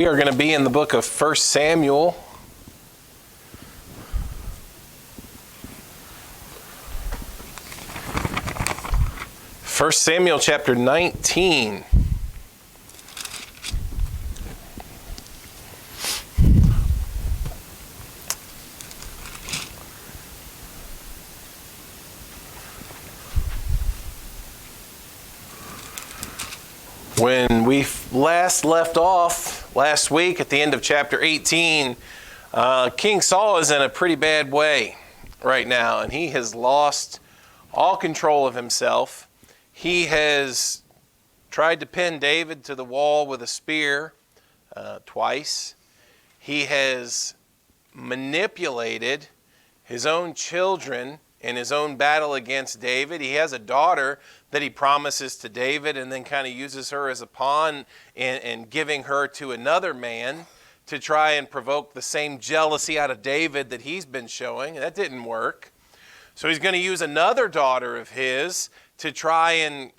We are going to be in the book of 1 Samuel. 1 Samuel chapter 19. When we last left off last week at the end of chapter 18, King Saul is in a pretty bad way right now, and he has lost all control of himself. He has tried to pin David to the wall with a spear twice. He has manipulated his own children in his own battle against David. He has a daughter that he promises to David and then kind of uses her as a pawn in giving her to another man to try and provoke the same jealousy out of David that he's been showing. That didn't work. So he's going to use another daughter of his to try and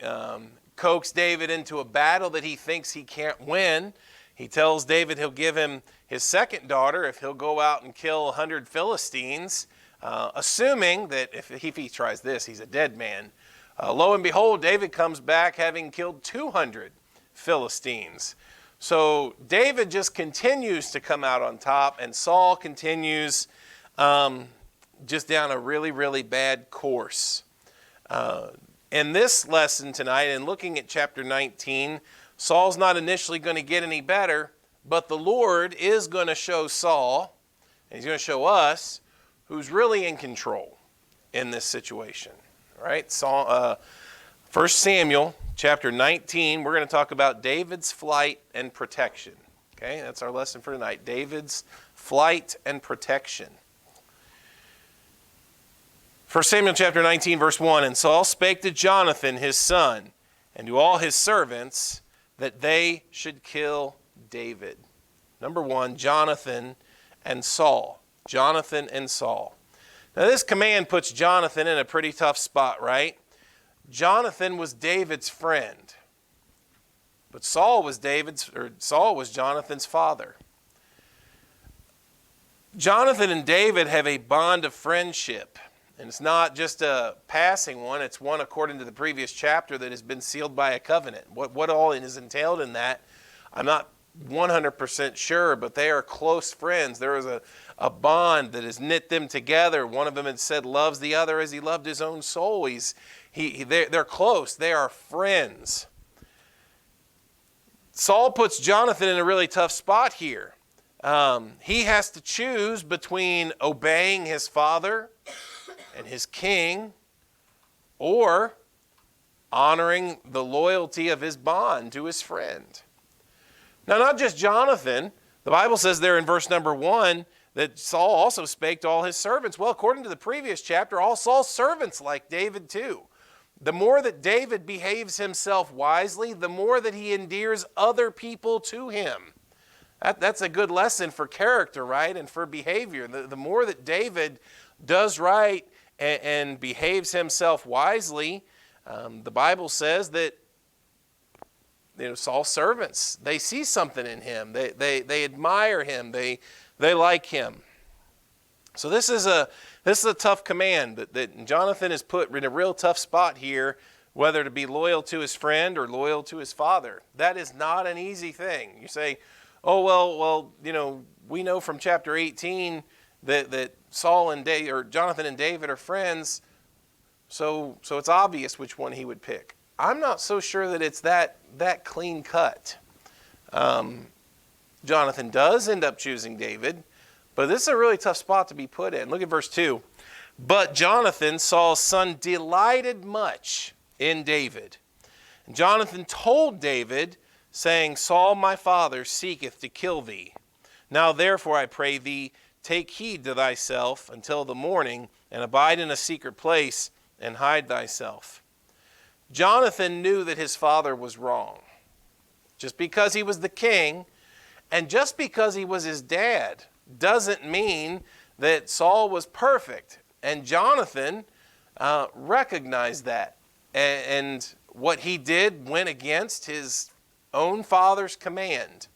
coax David into a battle that he thinks he can't win. He tells David he'll give him his second daughter if he'll go out and kill 100 Philistines, assuming that if he tries this, he's a dead man. Lo and behold, David comes back having killed 200 Philistines. So David just continues to come out on top, and Saul continues just down a really, really bad course. In this lesson tonight, and looking at chapter 19, Saul's not initially going to get any better, but the Lord is going to show Saul, and he's going to show us, who's really in control in this situation. All right, 1 Samuel chapter 19, we're going to talk about David's flight and protection. Okay, that's our lesson for tonight, David's flight and protection. 1 Samuel chapter 19, verse 1, And Saul spake to Jonathan his son, and to all his servants, that they should kill David. Number one, Jonathan and Saul. Jonathan and Saul. Now this command puts Jonathan in a pretty tough spot, right? Jonathan was David's friend, but Saul was Jonathan's father. Jonathan and David have a bond of friendship. And it's not just a passing one, it's one according to the previous chapter that has been sealed by a covenant. What all is entailed in that, I'm not 100% sure, but they are close friends. There is a bond that has knit them together. One of them had said loves the other as he loved his own soul. They're close. They are friends. Saul puts Jonathan in a really tough spot here. He has to choose between obeying his father and his king, or honoring the loyalty of his bond to his friend. Now, not just Jonathan. The Bible says there in verse number 1 that Saul also spake to all his servants. Well, according to the previous chapter, all Saul's servants like David too. The more that David behaves himself wisely, the more that he endears other people to him. That's a good lesson for character, right, and for behavior. The more that David does right and behaves himself wisely, the Bible says that Saul's servants, they see something in him. They admire him. They like him. So this is a tough command that Jonathan is put in a real tough spot here, whether to be loyal to his friend or loyal to his father. That is not an easy thing. You say, oh well, we know from chapter 18 that Saul and David, or Jonathan and David, are friends, so it's obvious which one he would pick. I'm not so sure that it's that clean cut. Jonathan does end up choosing David, but this is a really tough spot to be put in. Look at verse 2. But Jonathan, Saul's son, delighted much in David. And Jonathan told David, saying, Saul my father seeketh to kill thee. Now therefore I pray thee, take heed to thyself until the morning, and abide in a secret place, and hide thyself. Jonathan knew that his father was wrong. Just because he was the king, and just because he was his dad, doesn't mean that Saul was perfect. And Jonathan recognized that. And what he did went against his own father's command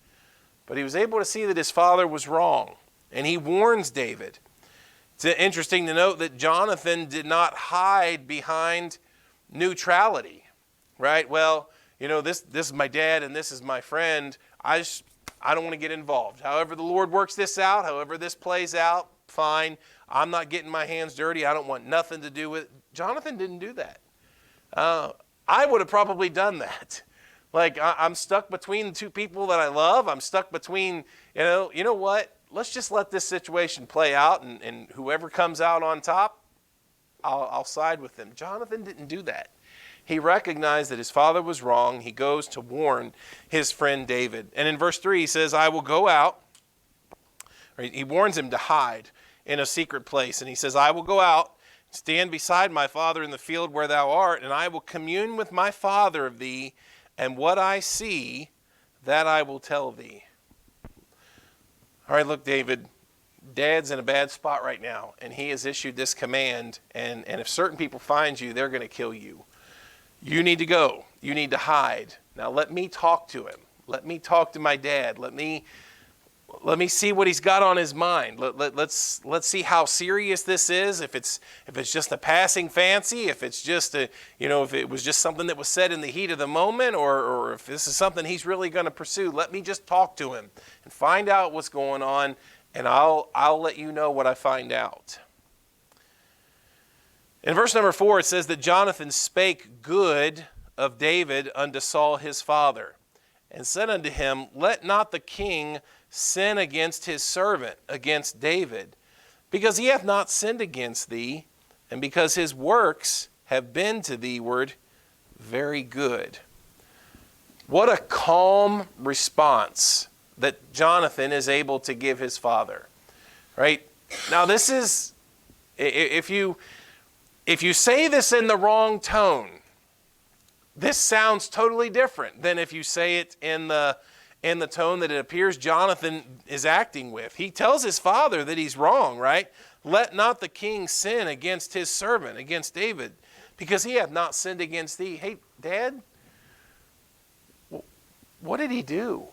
but he was able to see that his father was wrong. And he warns David. It's interesting to note that Jonathan did not hide behind neutrality, right? Well, this is my dad and this is my friend. I don't want to get involved. However the Lord works this out, however this plays out, fine. I'm not getting my hands dirty. I don't want nothing to do with it. Jonathan didn't do that. I would have probably done that. Like, I'm stuck between the two people that I love. I'm stuck between, you know what? Let's just let this situation play out, and whoever comes out on top, I'll side with them. Jonathan didn't do that. He recognized that his father was wrong. He goes to warn his friend David. And in verse 3, he says, I will go out. He warns him to hide in a secret place. And he says, I will go out, stand beside my father in the field where thou art, and I will commune with my father of thee, and what I see, that I will tell thee. All right, look, David, Dad's in a bad spot right now, and he has issued this command, and if certain people find you, they're going to kill you. You need to go. You need to hide. Now let me talk to him. Let me talk to my dad. Let me see what he's got on his mind. Let's see how serious this is. If it's just a passing fancy, if it's just if it was just something that was said in the heat of the moment, or if this is something he's really going to pursue. Let me just talk to him and find out what's going on, and I'll let you know what I find out. In verse number 4, it says that Jonathan spake good of David unto Saul his father, and said unto him, Let not the king sin against his servant, against David, because he hath not sinned against thee, and because his works have been to thee-ward very good. What a calm response that Jonathan is able to give his father. Right? Now this is, if you say this in the wrong tone, this sounds totally different than if you say it in the tone that it appears Jonathan is acting with. He tells his father that he's wrong, right? Let not the king sin against his servant, against David, because he hath not sinned against thee. Hey, Dad, what did he do?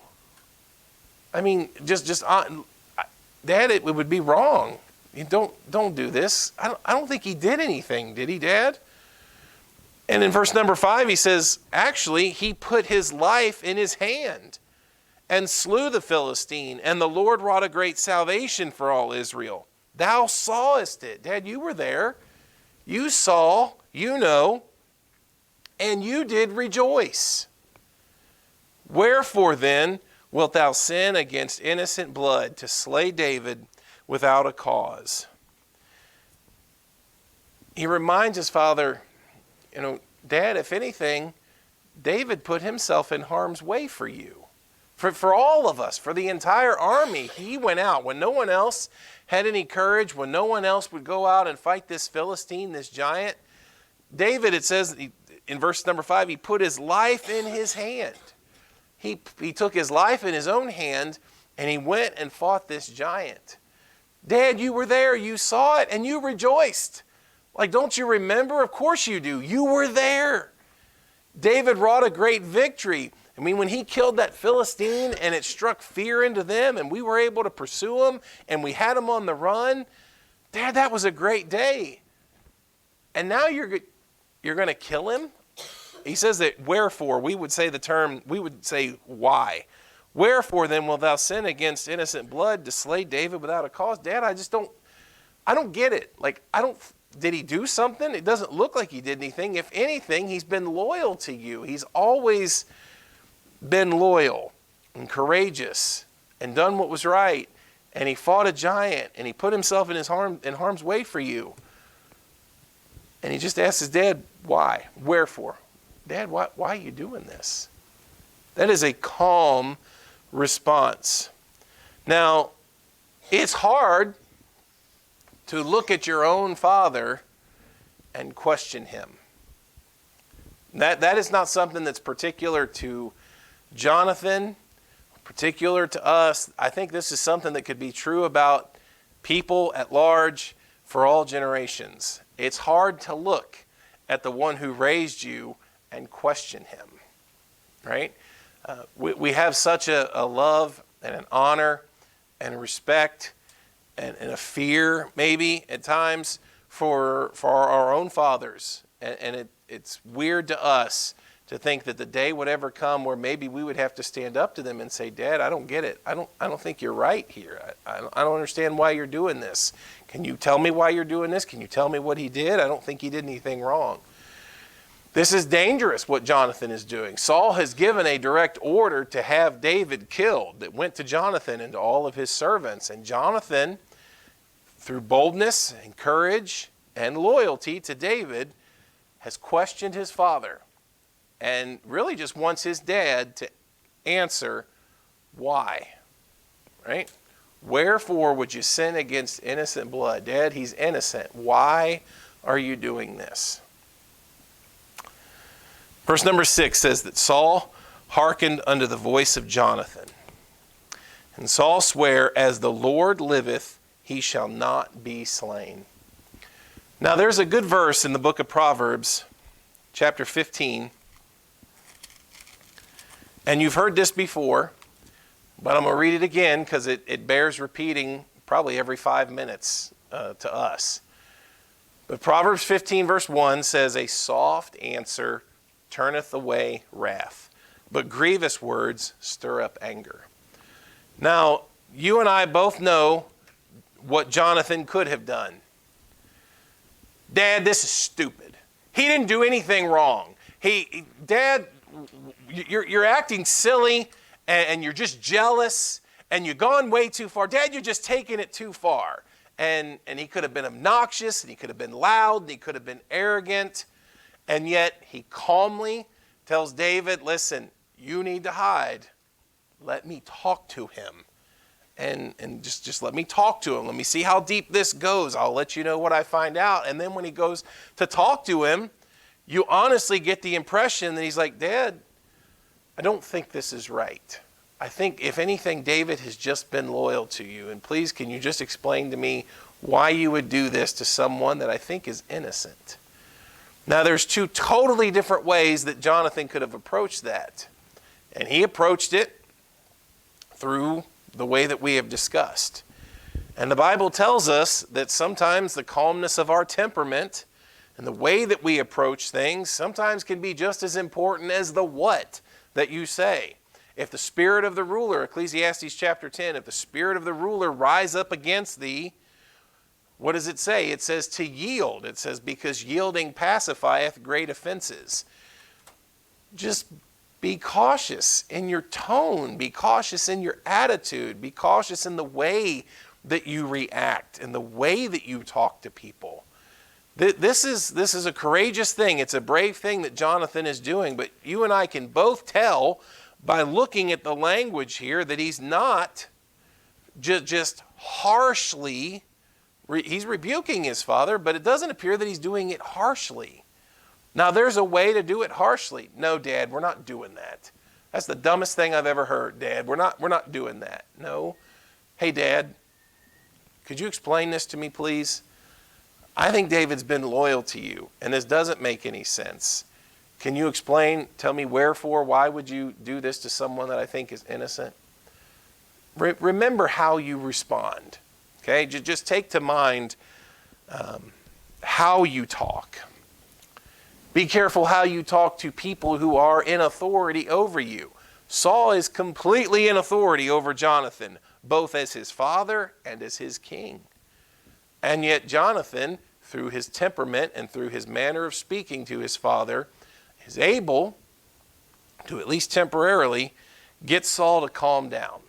I mean, Dad, it would be wrong. You don't do this. I don't think he did anything, did he, Dad? And in verse number 5, he says, actually, he put his life in his hand and slew the Philistine, and the Lord wrought a great salvation for all Israel. Thou sawest it. Dad, you were there. You saw, you know, and you did rejoice. Wherefore then wilt thou sin against innocent blood to slay David without a cause? He reminds his father, Dad, if anything, David put himself in harm's way for you. For all of us, for the entire army, he went out when no one else had any courage, when no one else would go out and fight this Philistine, this giant. David, it says in verse number 5, he put his life in his hand. He took his life in his own hand, and he went and fought this giant. Dad, you were there, you saw it, and you rejoiced. Like, don't you remember? Of course you do. You were there. David wrought a great victory. I mean, when he killed that Philistine and it struck fear into them and we were able to pursue him and we had him on the run, Dad, that was a great day. And now you're going to kill him? He says that wherefore, we would say why. Wherefore then wilt thou sin against innocent blood to slay David without a cause? Dad, I don't get it. Like, did he do something? It doesn't look like he did anything. If anything, he's been loyal to you. He's always been loyal and courageous and done what was right. And he fought a giant and he put himself in harm's way for you. And he just asked his dad, why? Wherefore? Dad, why are you doing this? That is a calm response. Now, it's hard to look at your own father and question him. That is not something that's particular to Jonathan, particular to us. I think this is something that could be true about people at large for all generations. It's hard to look at the one who raised you and question him, right? We have such a love and an honor and a respect and a fear, maybe at times, for our own fathers. And it's weird to us to think that the day would ever come where maybe we would have to stand up to them and say, Dad, I don't get it. I don't think you're right here. I don't understand why you're doing this. Can you tell me why you're doing this? Can you tell me what he did? I don't think he did anything wrong. This is dangerous, what Jonathan is doing. Saul has given a direct order to have David killed that went to Jonathan and to all of his servants. And Jonathan, through boldness and courage and loyalty to David, has questioned his father and really just wants his dad to answer why, right? Wherefore would you sin against innocent blood? Dad, he's innocent. Why are you doing this? Verse number 6 says that Saul hearkened unto the voice of Jonathan. And Saul sware, as the Lord liveth, he shall not be slain. Now there's a good verse in the book of Proverbs, chapter 15. And you've heard this before, but I'm going to read it again because it bears repeating probably every 5 minutes to us. But Proverbs 15 verse 1 says, a soft answer turneth away wrath, but grievous words stir up anger. Now, you and I both know what Jonathan could have done. Dad, this is stupid. He didn't do anything wrong. Dad, you're acting silly and you're just jealous and you've gone way too far. Dad, you're just taking it too far. And he could have been obnoxious and he could have been loud and he could have been arrogant. And yet he calmly tells David, listen, you need to hide. Let me talk to him. And just let me talk to him. Let me see how deep this goes. I'll let you know what I find out. And then when he goes to talk to him, you honestly get the impression that he's like, Dad, I don't think this is right. I think, if anything, David has just been loyal to you. And please, can you just explain to me why you would do this to someone that I think is innocent? Now, there's two totally different ways that Jonathan could have approached that. And he approached it through the way that we have discussed. And the Bible tells us that sometimes the calmness of our temperament and the way that we approach things sometimes can be just as important as the what that you say. If the spirit of the ruler, Ecclesiastes chapter 10, if the spirit of the ruler rise up against thee, what does it say? It says to yield. It says, because yielding pacifieth great offenses. Just be cautious in your tone. Be cautious in your attitude. Be cautious in the way that you react and the way that you talk to people. This is a courageous thing. It's a brave thing that Jonathan is doing. But you and I can both tell by looking at the language here that he's not just harshly. He's rebuking his father, but it doesn't appear that he's doing it harshly. Now, there's a way to do it harshly. No, Dad, we're not doing that. That's the dumbest thing I've ever heard, Dad. We're not doing that. No. Hey, Dad, could you explain this to me, please? I think David's been loyal to you, and this doesn't make any sense. Can you explain? Tell me wherefore, why would you do this to someone that I think is innocent? Remember how you respond. Okay, just take to mind how you talk. Be careful how you talk to people who are in authority over you. Saul is completely in authority over Jonathan, both as his father and as his king. And yet Jonathan, through his temperament and through his manner of speaking to his father, is able to, at least temporarily, get Saul to calm down.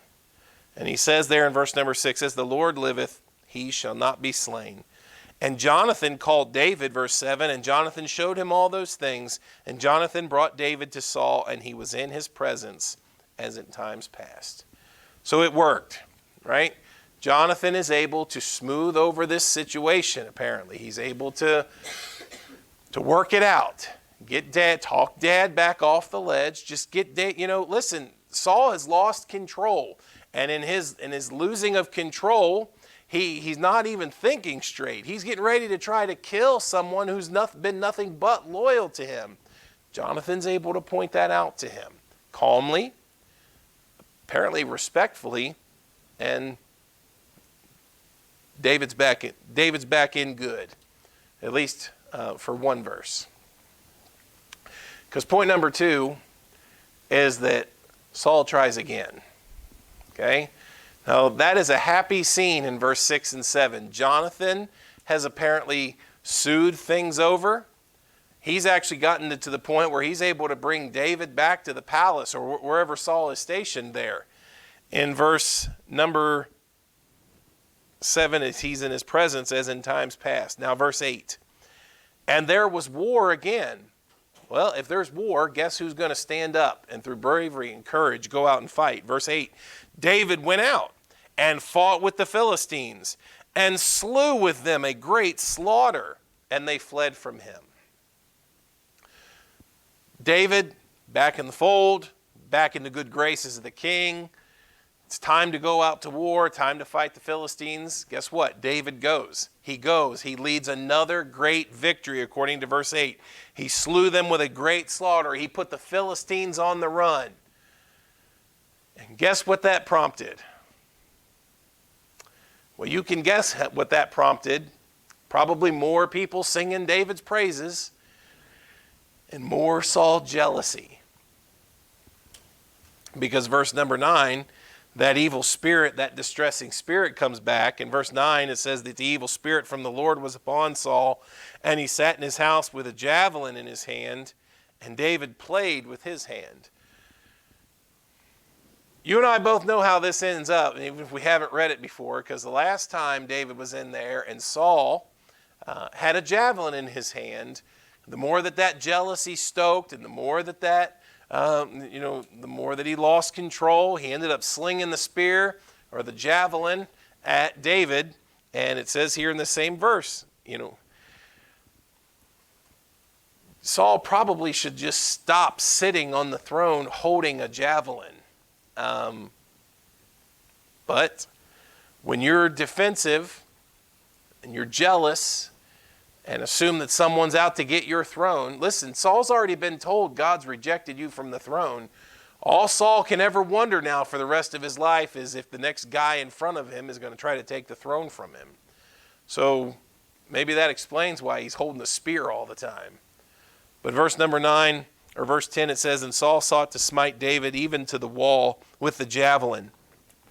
And he says there in verse number 6, as the Lord liveth, he shall not be slain. And Jonathan called David, verse 7, and Jonathan showed him all those things. And Jonathan brought David to Saul, and he was in his presence as in times past. So it worked, right? Jonathan is able to smooth over this situation, apparently. He's able to work it out. Talk Dad back off the ledge. Just get Dad, listen, Saul has lost control. And in his losing of control, he's not even thinking straight. He's getting ready to try to kill someone who's been nothing but loyal to him. Jonathan's able to point that out to him calmly, apparently respectfully, and David's back in good, at least for one verse. Because point number 2 is that Saul tries again. Okay? Now, that is a happy scene in verse 6 and 7. Jonathan has apparently soothed things over. He's actually gotten to the point where he's able to bring David back to the palace or wherever Saul is stationed there. In verse number 7, he's in his presence as in times past. Now, verse 8. And there was war again. Well, if there's war, guess who's going to stand up and through bravery and courage go out and fight? Verse 8, David went out and fought with the Philistines and slew with them a great slaughter, and they fled from him. David, back in the fold, back in the good graces of the king. It's time to go out to war, time to fight the Philistines. Guess what? David goes. He goes. He leads another great victory according to verse 8. He slew them with a great slaughter. He put the Philistines on the run. And guess what that prompted? Well, you can guess what that prompted. Probably more people singing David's praises and more Saul jealousy. Because verse number 9, that evil spirit, that distressing spirit comes back. In verse 9, it says that the evil spirit from the Lord was upon Saul, and he sat in his house with a javelin in his hand, and David played with his hand. You and I both know how this ends up, even if we haven't read it before, because the last time David was in there and Saul had a javelin in his hand, the more that jealousy stoked and the more that the more that he lost control, he ended up slinging the spear or the javelin at David. And it says here in the same verse, Saul probably should just stop sitting on the throne holding a javelin. But when you're defensive and you're jealous and assume that someone's out to get your throne. Listen, Saul's already been told God's rejected you from the throne. All Saul can ever wonder now for the rest of his life is if the next guy in front of him is going to try to take the throne from him. So maybe that explains why he's holding the spear all the time. But verse number 9, or verse 10, it says, And Saul sought to smite David even to the wall with the javelin.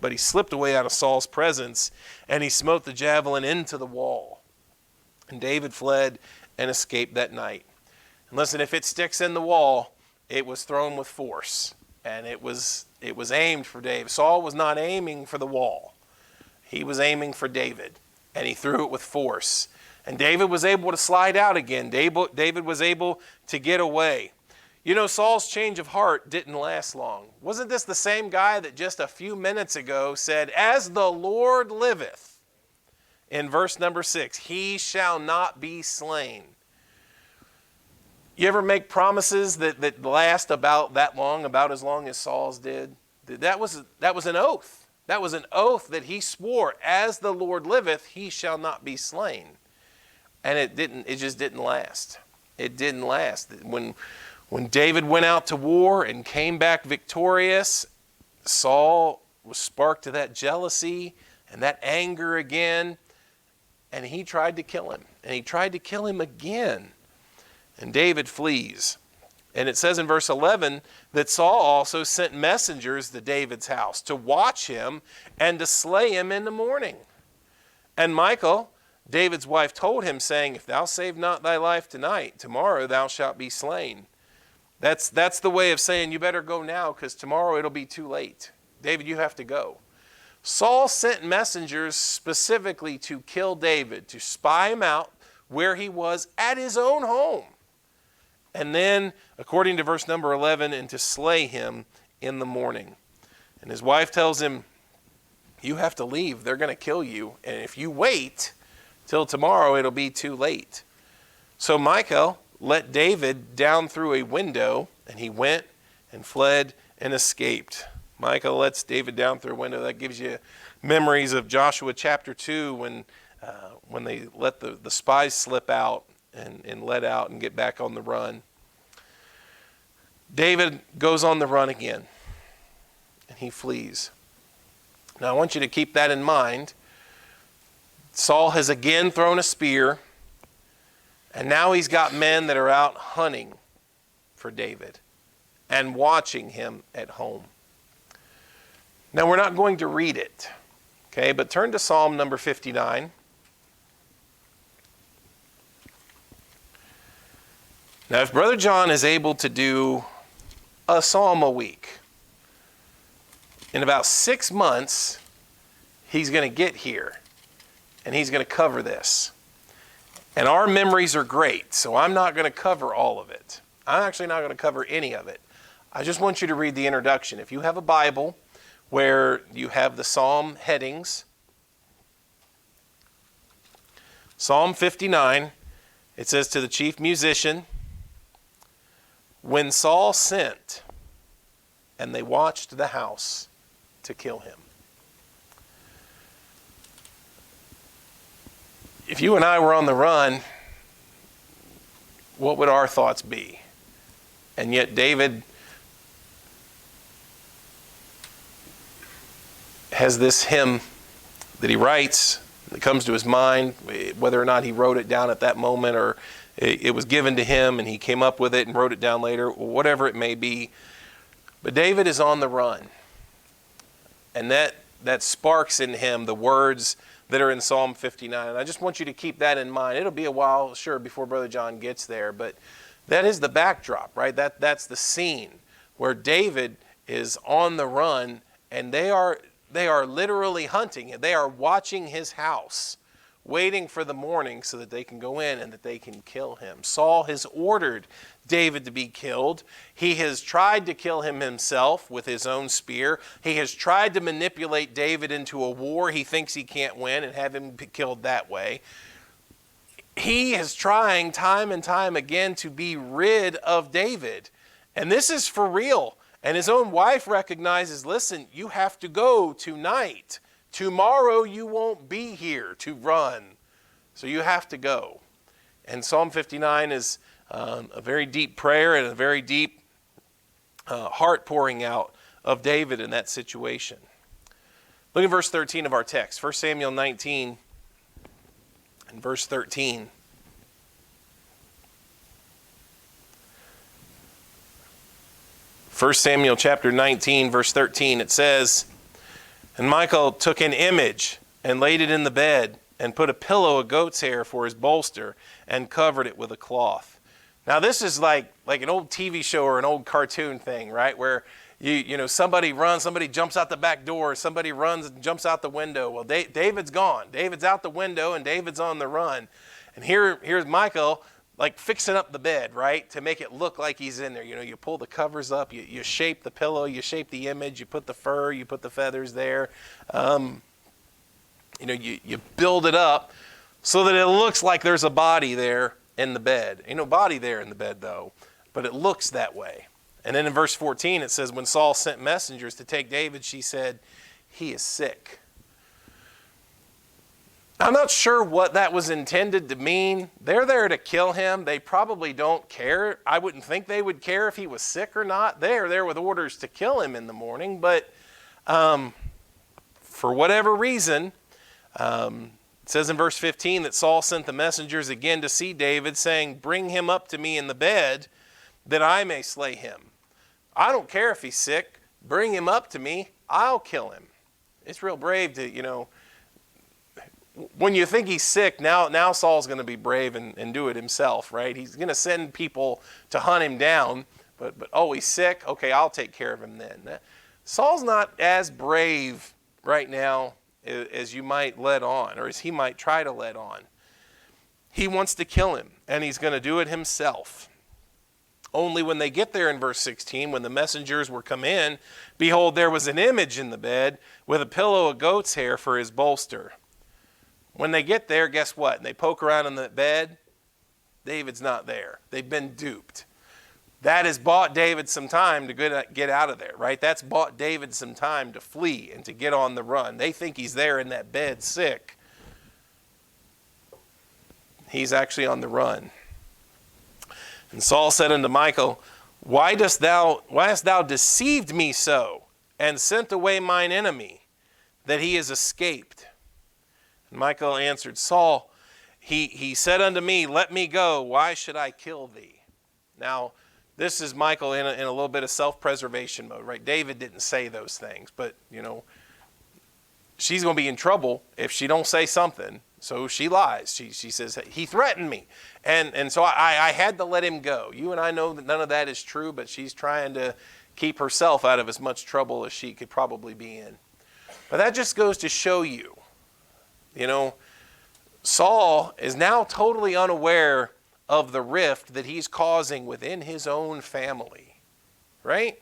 But he slipped away out of Saul's presence, and he smote the javelin into the wall. And David fled and escaped that night. And listen, if it sticks in the wall, it was thrown with force. And it was aimed for David. Saul was not aiming for the wall. He was aiming for David. And he threw it with force. And David was able to slide out again. David was able to get away. Saul's change of heart didn't last long. Wasn't this the same guy that just a few minutes ago said, As the Lord liveth, in verse number 6, he shall not be slain. You ever make promises that last about that long, about as long as Saul's did? That was an oath. That was an oath that he swore, as the Lord liveth, he shall not be slain. And it just didn't last. It didn't last. When David went out to war and came back victorious, Saul was sparked to that jealousy and that anger again. And he tried to kill him. And he tried to kill him again. And David flees. And it says in verse 11 that Saul also sent messengers to David's house to watch him and to slay him in the morning. And Michal, David's wife, told him, saying, If thou save not thy life tonight, tomorrow thou shalt be slain. That's the way of saying you better go now because tomorrow it'll be too late. David, you have to go. Saul sent messengers specifically to kill David, to spy him out where he was at his own home. And then, according to verse number 11, and to slay him in the morning. And his wife tells him, You have to leave. They're going to kill you. And if you wait till tomorrow, it'll be too late. So Michal let David down through a window, and he went and fled and escaped. Michal lets David down through a window. That gives you memories of Joshua chapter 2 when they let the spies slip out and let out and get back on the run. David goes on the run again. and he flees. Now I want you to keep that in mind. Saul has again thrown a spear, and now he's got men that are out hunting for David and watching him at home. Now we're not going to read it, okay, but turn to Psalm number 59. Now if Brother John is able to do a psalm a week, in about 6 months, he's going to get here and he's going to cover this. And our memories are great, so I'm not going to cover all of it. I'm actually not going to cover any of it. I just want you to read the introduction. If you have a Bible where you have the psalm headings, Psalm 59, it says, to the chief musician, when Saul sent, and they watched the house to kill him. If you and I were on the run, what would our thoughts be? And yet David has this hymn that he writes that comes to his mind, whether or not he wrote it down at that moment or it was given to him and he came up with it and wrote it down later, whatever it may be. But David is on the run. And that sparks in him the words that are in Psalm 59. And I just want you to keep that in mind. It'll be a while, sure, before Brother John gets there, but that is the backdrop, right? That's the scene where David is on the run, and they are literally hunting. They are watching his house, waiting for the morning so that they can go in and that they can kill him. Saul has ordered David to be killed. He has tried to kill him himself with his own spear. He has tried to manipulate David into a war he thinks he can't win and have him be killed that way. He is trying time and time again to be rid of David. And this is for real. And his own wife recognizes, listen, you have to go tonight. Tomorrow you won't be here to run. So you have to go. And Psalm 59 is a very deep prayer and a very deep heart pouring out of David in that situation. Look at verse 13 of our text, 1 Samuel 19 and verse 13. First Samuel chapter 19, verse 13, it says, and Michal took an image and laid it in the bed and put a pillow of goat's hair for his bolster and covered it with a cloth. Now this is like an old TV show or an old cartoon thing, right? Where you know somebody runs, somebody jumps out the back door, somebody runs and jumps out the window. Well, David's gone. David's out the window and David's on the run. And here's Michal like fixing up the bed, right? To make it look like he's in there. You know, you pull the covers up, you shape the pillow, you shape the image, you put the fur, you put the feathers there. You build it up so that it looks like there's a body there in the bed. Ain't no body there in the bed though, but it looks that way. And then in verse 14 it says, when Saul sent messengers to take David, she said, he is sick. I'm not sure what that was intended to mean. They're there to kill him. They probably don't care. I wouldn't think they would care if he was sick or not. They're there with orders to kill him in the morning, but for whatever reason, it says in verse 15 that Saul sent the messengers again to see David, saying, bring him up to me in the bed, that I may slay him. I don't care if he's sick. Bring him up to me. I'll kill him. It's real brave to, when you think he's sick, now Saul's going to be brave and do it himself, right? He's going to send people to hunt him down, but oh, he's sick? Okay, I'll take care of him then. Saul's not as brave right now as you might let on, or as he might try to let on. He wants to kill him, and he's going to do it himself. Only when they get there in verse 16, when the messengers were come in, behold, there was an image in the bed with a pillow of goat's hair for his bolster. When they get there, guess what? And they poke around in the bed, David's not there. They've been duped. That has bought David some time to get out of there, right? That's bought David some time to flee and to get on the run. They think he's there in that bed sick. He's actually on the run. And Saul said unto Michal, why hast thou deceived me so, and sent away mine enemy, that he is escaped. And Michal answered, Saul, he said unto me, let me go. Why should I kill thee? Now, this is Michal in a little bit of self-preservation mode, right? David didn't say those things, but, she's going to be in trouble if she don't say something. So she lies. She says, he threatened me. And so I had to let him go. You and I know that none of that is true, but she's trying to keep herself out of as much trouble as she could probably be in. But that just goes to show you, Saul is now totally unaware of the rift that he's causing within his own family, right?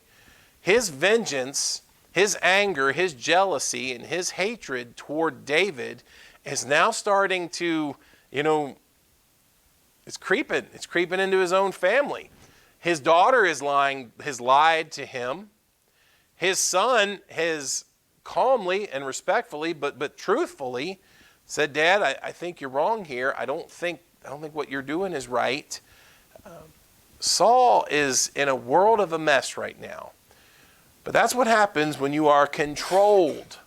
His vengeance, his anger, his jealousy, and his hatred toward David is now starting to, it's creeping. It's creeping into his own family. His daughter has lied to him. His son has calmly and respectfully, but truthfully said, Dad, I think you're wrong here. I don't think what you're doing is right. Saul is in a world of a mess right now. But that's what happens when you are controlled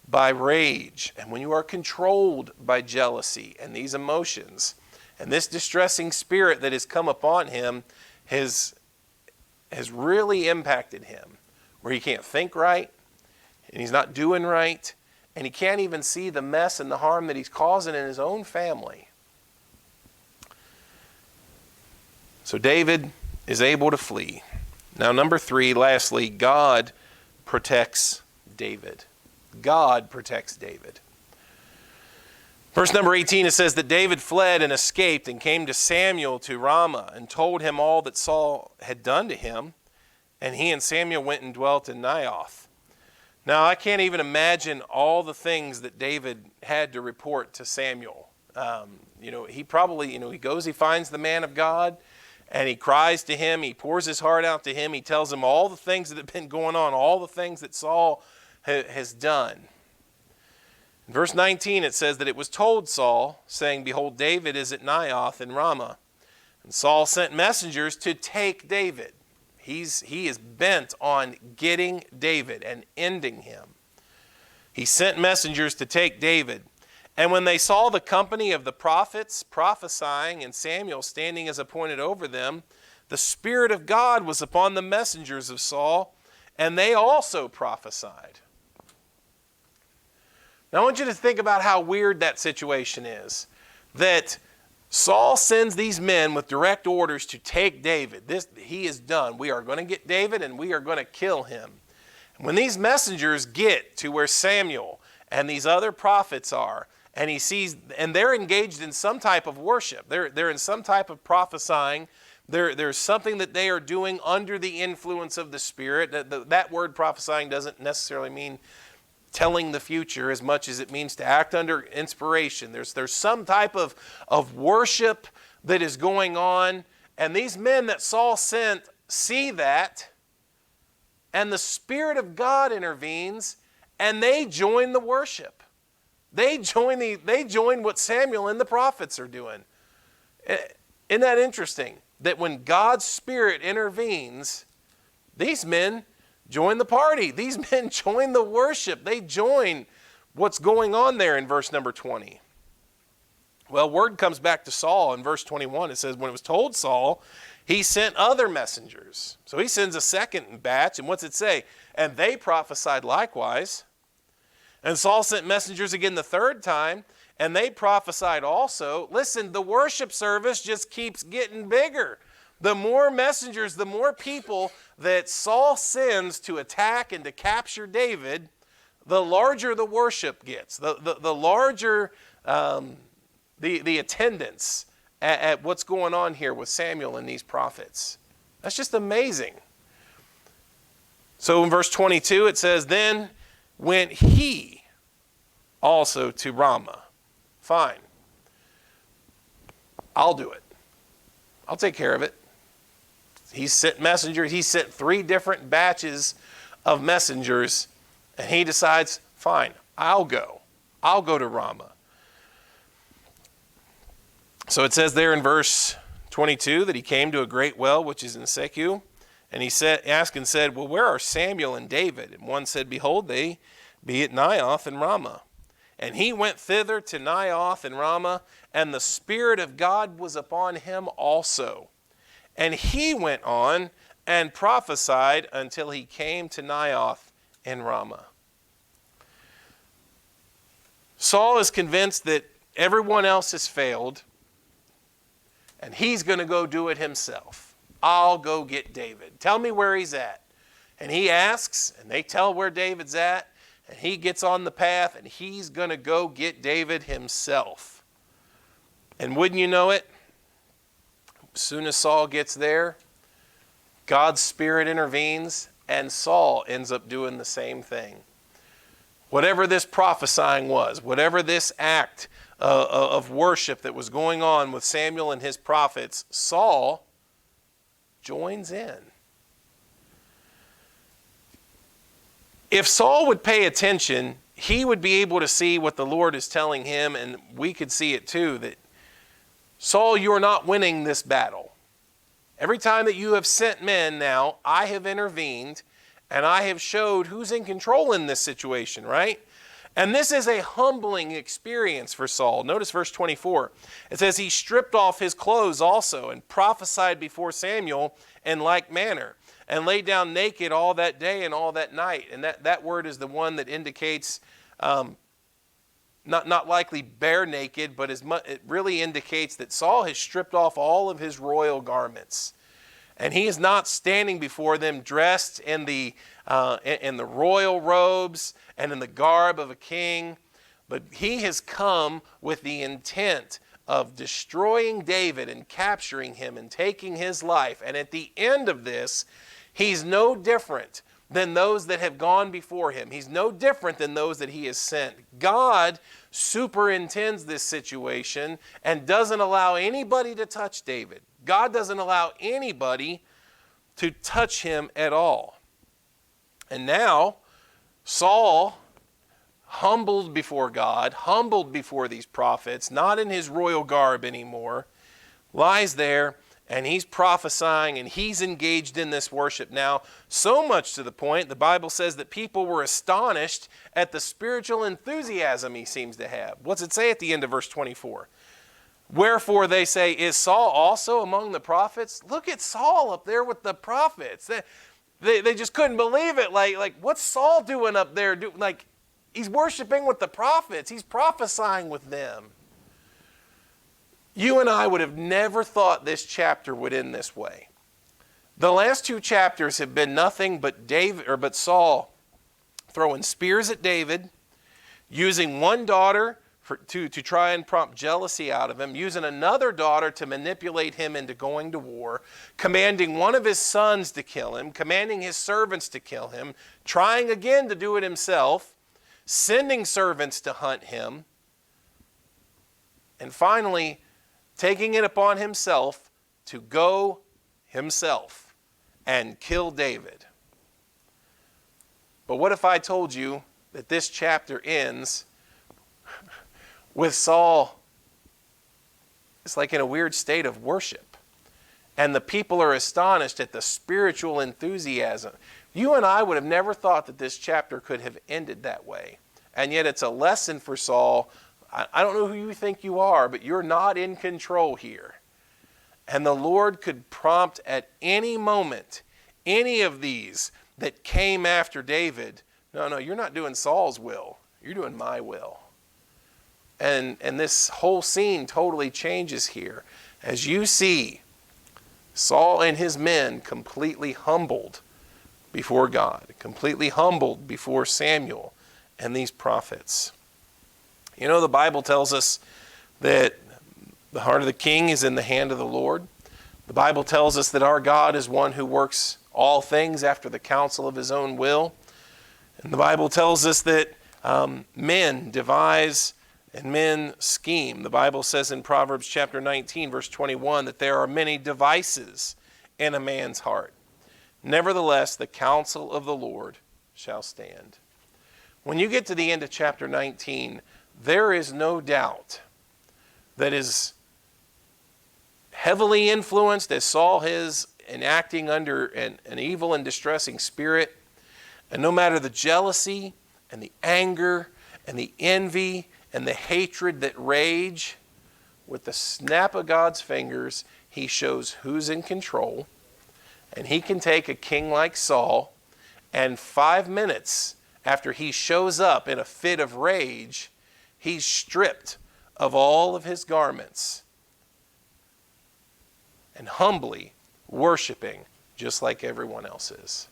by rage and when you are controlled by jealousy and these emotions. And this distressing spirit that has come upon him has really impacted him, where he can't think right and he's not doing right. And he can't even see the mess and the harm that he's causing in his own family. So David is able to flee. Now, number 3, lastly, God protects David. God protects David. Verse number 18, it says that David fled and escaped and came to Samuel to Ramah and told him all that Saul had done to him. And he and Samuel went and dwelt in Naioth. Now, I can't even imagine all the things that David had to report to Samuel. He probably, he goes, he finds the man of God, and he cries to him. He pours his heart out to him. He tells him all the things that have been going on, all the things that Saul has done. In verse 19, it says that it was told Saul, saying, Behold, David is at Naioth in Ramah. And Saul sent messengers to take David. He is bent on getting David and ending him. He sent messengers to take David. And when they saw the company of the prophets prophesying and Samuel standing as appointed over them, the Spirit of God was upon the messengers of Saul, and they also prophesied. Now I want you to think about how weird that situation is. That Saul sends these men with direct orders to take David. He is done. We are going to get David and we are going to kill him. And when these messengers get to where Samuel and these other prophets are, and he sees, and they're engaged in some type of worship. They're in some type of prophesying. There's something that they are doing under the influence of the Spirit. That word prophesying doesn't necessarily mean telling the future as much as it means to act under inspiration. There's some type of worship that is going on, and these men that Saul sent see that, and the Spirit of God intervenes, and they join the worship. They join what Samuel and the prophets are doing. Isn't that interesting? That when God's Spirit intervenes, these men join the party. These men join the worship. They join what's going on there in verse number 20. Well, word comes back to Saul in verse 21. It says, when it was told Saul, he sent other messengers. So he sends a second batch, and what's it say? And they prophesied likewise. And Saul sent messengers again the third time, and they prophesied also. Listen, the worship service just keeps getting bigger. The more messengers, the more people that Saul sends to attack and to capture David, the larger the worship gets, the larger the attendance at what's going on here with Samuel and these prophets. That's just amazing. So in verse 22 it says, then went he also to Ramah. Fine. I'll do it. I'll take care of it. He sent messengers. He sent 3 different batches of messengers, and he decides, fine, I'll go. I'll go to Ramah. So it says there in verse 22 that he came to a great well, which is in Secu, And he asked and said, well, where are Samuel and David? And one said, behold, they be at Naioth and Ramah. And he went thither to Naioth and Ramah, and the Spirit of God was upon him also. And he went on and prophesied until he came to Naioth and Ramah. Saul is convinced that everyone else has failed, and he's going to go do it himself. I'll go get David. Tell me where he's at. And he asks, and they tell where David's at, and he gets on the path, and he's going to go get David himself. And wouldn't you know it, as soon as Saul gets there, God's Spirit intervenes, and Saul ends up doing the same thing. Whatever this prophesying was, whatever this act of worship that was going on with Samuel and his prophets, Saul joins in. If Saul would pay attention, he would be able to see what the Lord is telling him, and we could see it too, that Saul, you're not winning this battle. Every time that you have sent men now, I have intervened, and I have showed who's in control in this situation, right? And this is a humbling experience for Saul. Notice verse 24. It says, he stripped off his clothes also and prophesied before Samuel in like manner, and lay down naked all that day and all that night. And that word is the one that indicates not likely bare naked, but it really indicates that Saul has stripped off all of his royal garments. And he is not standing before them dressed in the royal robes and in the garb of a king, but he has come with the intent of destroying David and capturing him and taking his life. And at the end of this, he's no different than those that have gone before him. He's no different than those that he has sent. God superintends this situation and doesn't allow anybody to touch David. God doesn't allow anybody to touch him at all. And now, Saul, humbled before God, humbled before these prophets, not in his royal garb anymore, lies there and he's prophesying and he's engaged in this worship now, so much to the point the Bible says that people were astonished at the spiritual enthusiasm he seems to have. What's it say at the end of verse 24? Wherefore they say, is Saul also among the prophets? Look at Saul up there with the prophets. They just couldn't believe it. Like what's Saul doing up there? He's worshiping with the prophets. He's prophesying with them. You and I would have never thought this chapter would end this way. The last two chapters have been nothing but Saul throwing spears at David, using one daughter to try and prompt jealousy out of him, using another daughter to manipulate him into going to war, commanding one of his sons to kill him, commanding his servants to kill him, trying again to do it himself, sending servants to hunt him, and finally taking it upon himself to go himself and kill David. But what if I told you that this chapter ends with Saul, it's like in a weird state of worship, and the people are astonished at the spiritual enthusiasm. You and I would have never thought that this chapter could have ended that way. And yet it's a lesson for Saul. I don't know who you think you are, but you're not in control here. And the Lord could prompt at any moment any of these that came after David. No, you're not doing Saul's will. You're doing my will. And this whole scene totally changes here as you see Saul and his men completely humbled before God, completely humbled before Samuel and these prophets. You know, the Bible tells us that the heart of the king is in the hand of the Lord. The Bible tells us that our God is one who works all things after the counsel of his own will. And the Bible tells us that men devise and men scheme. The Bible says in Proverbs chapter 19, verse 21, that there are many devices in a man's heart. Nevertheless, the counsel of the Lord shall stand. When you get to the end of chapter 19, there is no doubt that as heavily influenced as Saul is and acting under an evil and distressing spirit. And no matter the jealousy and the anger and the envy and the hatred that rage, with the snap of God's fingers, he shows who's in control. And he can take a king like Saul, and 5 minutes after he shows up in a fit of rage, he's stripped of all of his garments and humbly worshiping just like everyone else is.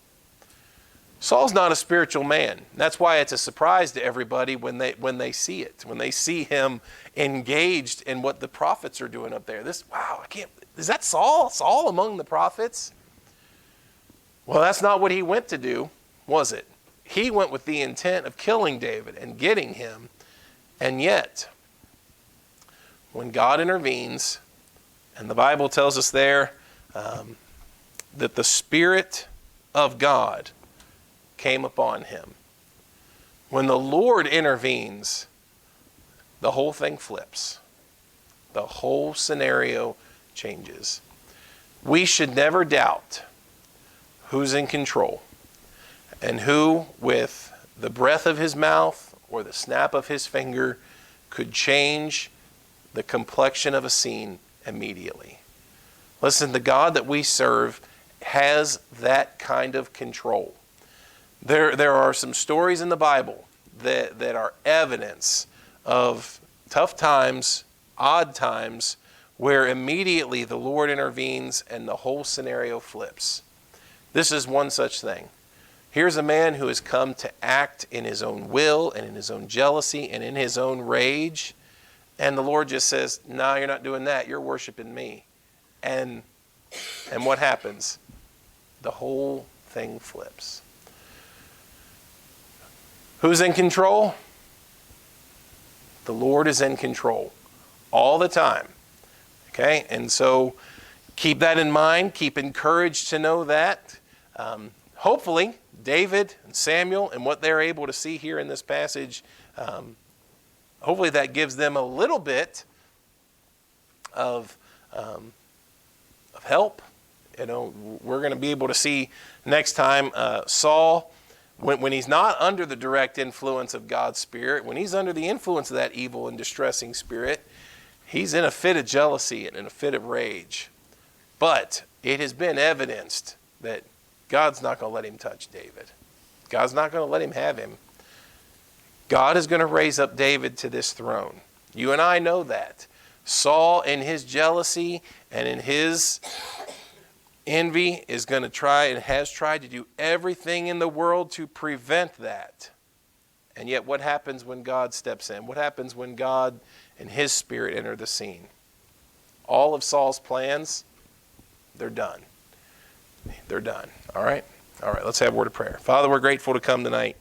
Saul's not a spiritual man. That's why it's a surprise to everybody when they see it, when they see him engaged in what the prophets are doing up there. Is that Saul? Saul among the prophets? Well, that's not what he went to do, was it? He went with the intent of killing David and getting him. And yet, when God intervenes, and the Bible tells us there that the Spirit of God came upon him. When the Lord intervenes, the whole thing flips. The whole scenario changes. We should never doubt who's in control and who, with the breath of his mouth or the snap of his finger, could change the complexion of a scene immediately. Listen, the God that we serve has that kind of control. There are some stories in the Bible that are evidence of tough times, odd times, where immediately the Lord intervenes and the whole scenario flips. This is one such thing. Here's a man who has come to act in his own will and in his own jealousy and in his own rage. And the Lord just says, no, you're not doing that. You're worshiping me. And what happens? The whole thing flips. Who's in control? The Lord is in control all the time. Okay? And so keep that in mind. Keep encouraged to know that. Hopefully, David and Samuel and what they're able to see here in this passage, hopefully that gives them a little bit of help. We're going to be able to see next time Saul, when he's not under the direct influence of God's Spirit, when he's under the influence of that evil and distressing spirit, he's in a fit of jealousy and in a fit of rage. But it has been evidenced that God's not going to let him touch David. God's not going to let him have him. God is going to raise up David to this throne. You and I know that. Saul, in his jealousy and in his envy, is going to try and has tried to do everything in the world to prevent that. And yet what happens when God steps in? What happens when God and his Spirit enter the scene? All of Saul's plans, they're done. They're done. All right? All right, let's have a word of prayer. Father, we're grateful to come tonight